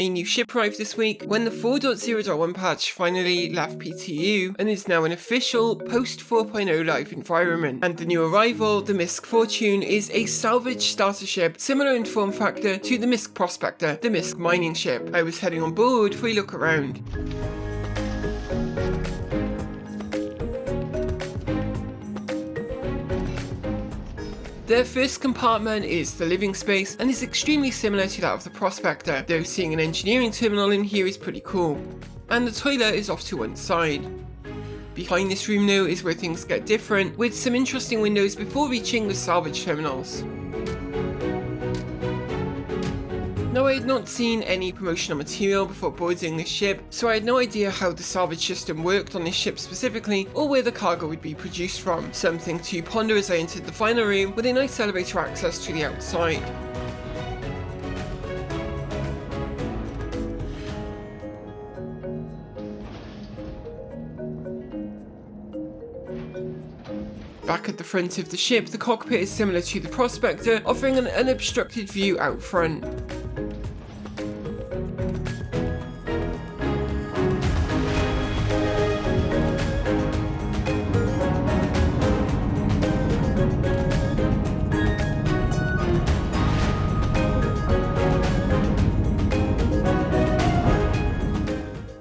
A new ship arrived this week when the 4.0.1 patch finally left PTU and is now an official post 4.0 live environment. And the new arrival, the MISC Fortune, is a salvage starter ship similar in form factor to the MISC Prospector, the MISC mining ship. I was heading on board for a look around. The first compartment is the living space and is extremely similar to that of the Prospector, though seeing an engineering terminal in here is pretty cool. And the toilet is off to one side. Behind this room though is where things get different, with some interesting windows before reaching the salvage terminals. Now, I had not seen any promotional material before boarding this ship, so I had no idea how the salvage system worked on this ship specifically, or where the cargo would be produced from. Something to ponder as I entered the final room with a nice elevator access to the outside. Back at the front of the ship, the cockpit is similar to the Prospector, offering an unobstructed view out front.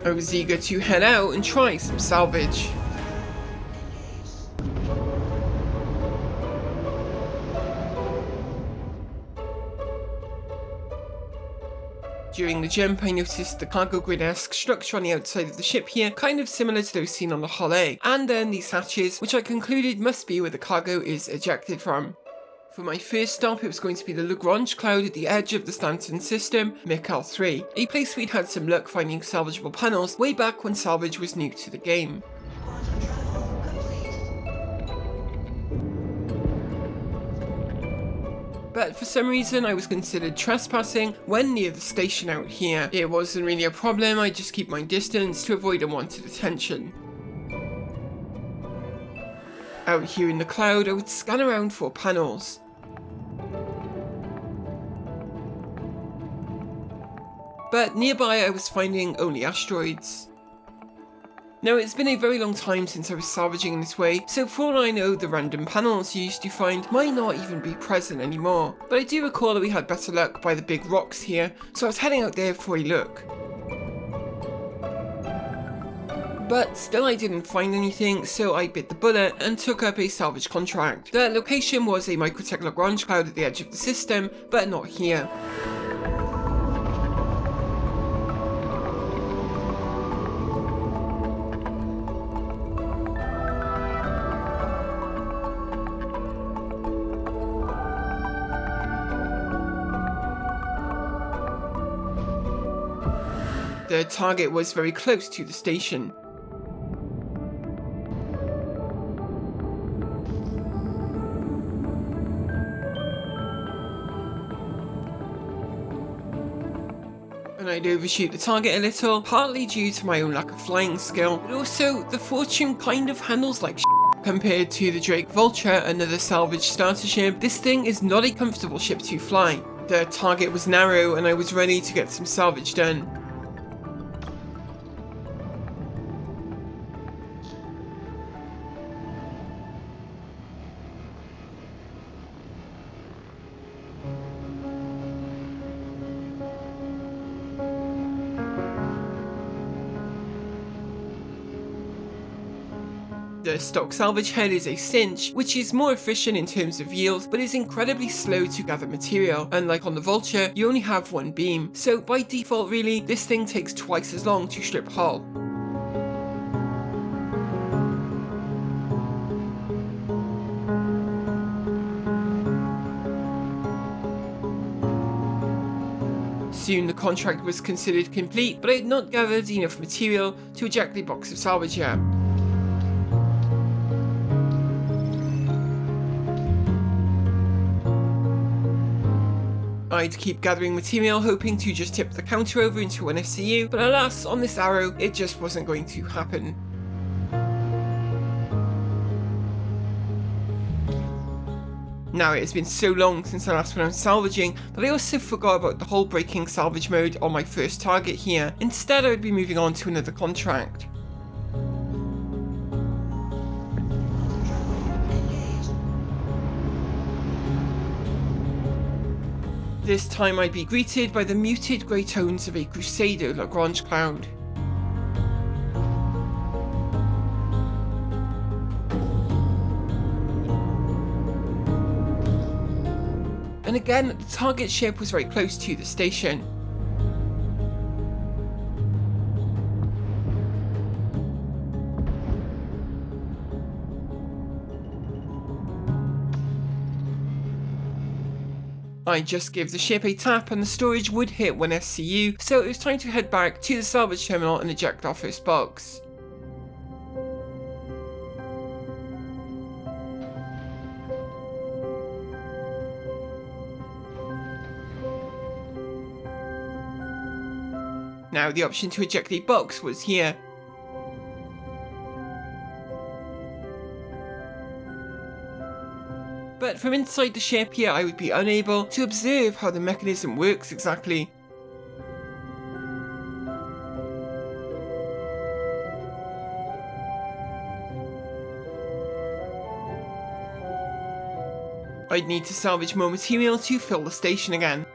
I was eager to head out and try some salvage. During the jump, I noticed the cargo grid-esque structure on the outside of the ship here, kind of similar to those seen on the Hull A, and then these hatches, which I concluded must be where the cargo is ejected from. For my first stop, it was going to be the Lagrange cloud at the edge of the Stanton system, MICL3, a place we'd had some luck finding salvageable panels way back when salvage was new to the game. But for some reason I was considered trespassing when near the station out here. It wasn't really a problem, I just keep my distance to avoid unwanted attention. Out here in the cloud, I would scan around for panels. But nearby I was finding only asteroids. Now, it's been a very long time since I was salvaging in this way, so for all I know, the random panels you used to find might not even be present anymore. But I do recall that we had better luck by the big rocks here, so I was heading out there for a look. But still I didn't find anything, so I bit the bullet and took up a salvage contract. The location was a Microtech Lagrange cloud at the edge of the system, but not here. The target was very close to the station. And I'd overshoot the target a little, partly due to my own lack of flying skill, but also the Fortune kind of handles like compared to the Drake Vulture, another salvage starter ship. This thing is not a comfortable ship to fly. The target was narrow and I was ready to get some salvage done. The stock salvage head is a cinch, which is more efficient in terms of yield, but is incredibly slow to gather material. Unlike on the Vulture, you only have one beam, so by default really, this thing takes twice as long to strip hull. Soon the contract was considered complete, but I had not gathered enough material to eject the box of salvage yet. I'd keep gathering material, hoping to just tip the counter over into an SCU, but alas, on this arrow, it just wasn't going to happen. Now, it has been so long since I last went on salvaging that I also forgot about the hull breaking salvage mode on my first target here. Instead, I would be moving on to another contract. This time I'd be greeted by the muted grey tones of a Crusader Lagrange cloud. And again, the target ship was very close to the station. I just gave the ship a tap and the storage would hit 1 SCU, so it was time to head back to the salvage terminal and eject our first box. Now, the option to eject a box was here. But from inside the ship here, I would be unable to observe how the mechanism works exactly. I'd need to salvage more material to fill the station again.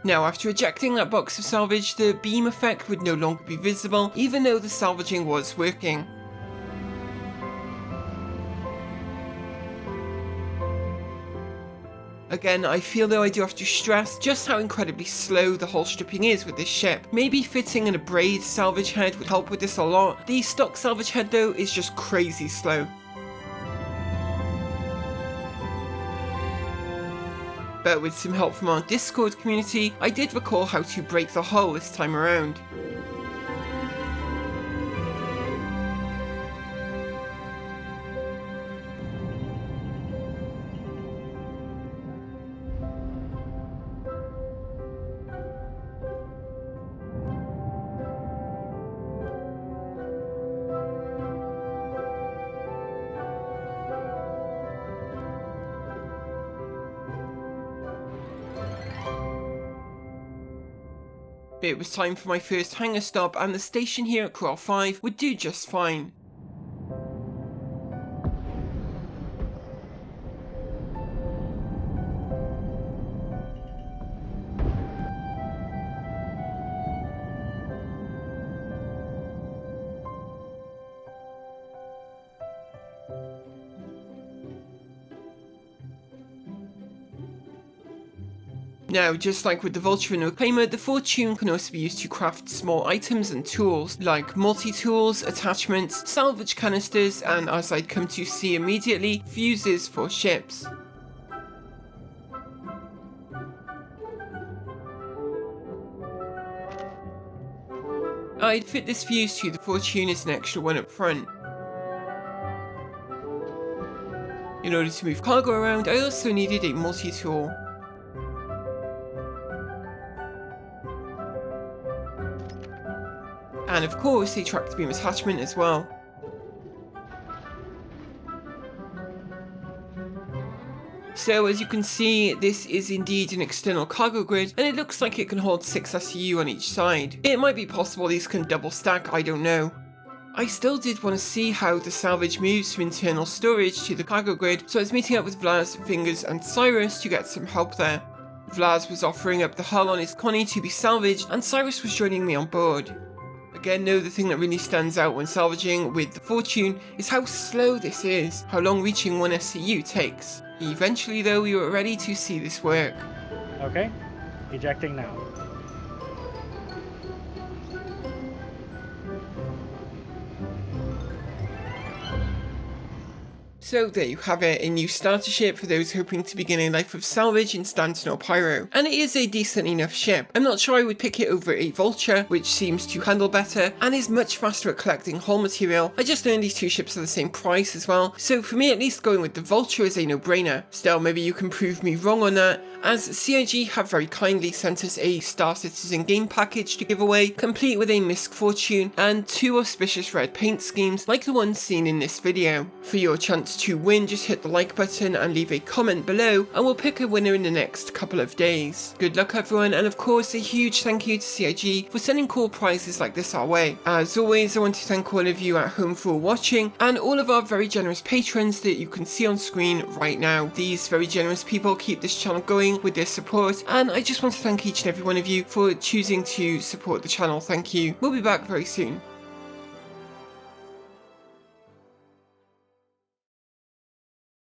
Now, after ejecting that box of salvage, the beam effect would no longer be visible, even though the salvaging was working. Again, I feel though I do have to stress just how incredibly slow the hull stripping is with this ship. Maybe fitting an abrade salvage head would help with this a lot. The stock salvage head though is just crazy slow. But with some help from our Discord community, I did recall how to break the hull this time around. It was time for my first hangar stop, and the station here at Corral 5 would do just fine. Now, just like with the Vulture and Reclaimer, the Fortune can also be used to craft small items and tools, like multi-tools, attachments, salvage canisters, and as I'd come to see immediately, fuses for ships. I'd fit this fuse to the Fortune as an extra one up front. In order to move cargo around, I also needed a multi-tool. And of course a tractor beam attachment as well. So as you can see, this is indeed an external cargo grid, and it looks like it can hold 6 SCU on each side. It might be possible these can double stack, I don't know. I still did want to see how the salvage moves from internal storage to the cargo grid, so I was meeting up with Vlaz, Fingers and Cyrus to get some help there. Vlaz was offering up the hull on his Connie to be salvaged, and Cyrus was joining me on board. Again, though, the thing that really stands out when salvaging with the Fortune is how slow this is, how long reaching 1 SCU takes. Eventually though, we were ready to see this work. Okay, ejecting now. So there you have it, a new starter ship for those hoping to begin a life of salvage in Stanton or Pyro. And it is a decent enough ship. I'm not sure I would pick it over a Vulture, which seems to handle better and is much faster at collecting hull material. I just learned these two ships are the same price as well, so for me at least going with the Vulture is a no-brainer. Still, maybe you can prove me wrong on that, as CIG have very kindly sent us a Star Citizen game package to give away, complete with a MISC Fortune and 2 auspicious red paint schemes like the ones seen in this video. For your chance to win, just hit the like button and leave a comment below, and we'll pick a winner in the next couple of days. Good luck everyone, and of course a huge thank you to CIG for sending cool prizes like this our way. As always, I want to thank all of you at home for watching, and all of our very generous patrons that you can see on screen right now. These very generous people keep this channel going with their support, and I just want to thank each and every one of you for choosing to support the channel. Thank you. We'll be back very soon.